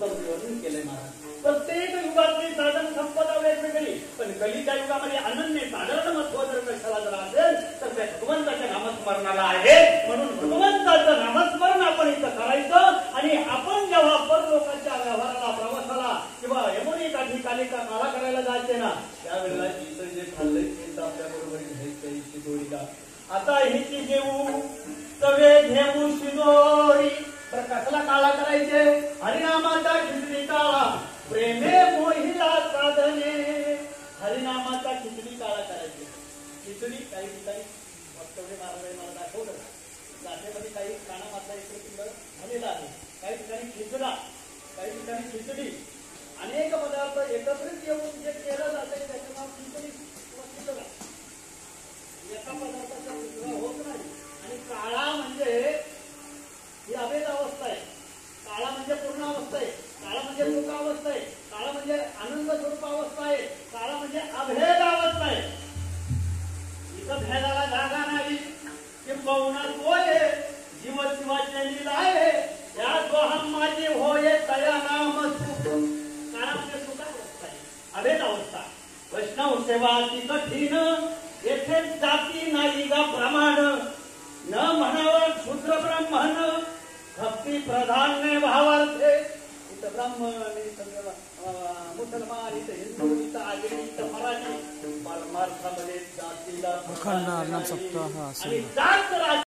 वर्णन केलंय महाराज. प्रत्येक युगातली साधन संपदा वेगवेगळी, पण कलीच्या युगामध्ये अनन्य साधारण महत्व जर कशाला जर असेल तर त्या भगवंताच्या नामस्मरणाला आहे. म्हणून भगवंताचं नामस्मरण आपण इथं करायचं. आणि आपण जेव्हा परलोकाच्या व्यवहाराला प्रवासाला किंवा यमुनी काठी कालिका काला करायला जायचे ना, त्यावेळेला इथं जे खाल्लंय ते आपल्या बरोबर घ्यायचं इथे जोडीला. आता हिची घेऊ तवे घेऊ शिदोरी. तर कसला काळा करायचे? हरिनामाचा खिचडी काळा प्रेमे मोहिला साधने. हरिनामाचा खिचडी काळा करायचे. खिचडी काही ठिकाणी वक्तव्य महाराजांनी मला दाखवलं. जातेमध्ये काही कानामातला एकत्र झालेला आहे, काही ठिकाणी खिचडा, काही ठिकाणी खिचडी. अनेक पदार्थ एकत्रित येऊन जे केलं जाते त्याचं नाव खिचडी किंवा खिचडा. एका पदार्थाचा खिचडा होत नाही. आणि काळा म्हणजे ही अभेद अवस्था आहे. काळा म्हणजे पूर्ण अवस्था आहे. काळा म्हणजे सुख अवस्था आहे. काळा म्हणजे आनंद स्वरूप अवस्था आहे. काळा म्हणजे अभेद अवस्था आहे. इथं भेदाला जागा नाही. किंबहुना तोय जीव शिवाचे लीला आहे. या दोहम माझी होय तया नाम सुख. काळा म्हणजे सुख अवस्था आहे, अभेद अवस्था. वैष्णव सेवा ती कठीण, येथे जाती नाही गा प्रमाण. न म्हणावं शूद्र ब्राह्मण, भक्ती प्रधान भावार्थे. इथं ब्राह्मण, इथं मुसलमान, इथं हिंदू, इथं आगरी, इथं मराठी. परमार्थामध्ये जातीला अखंड नाम सप्ताह आणि जात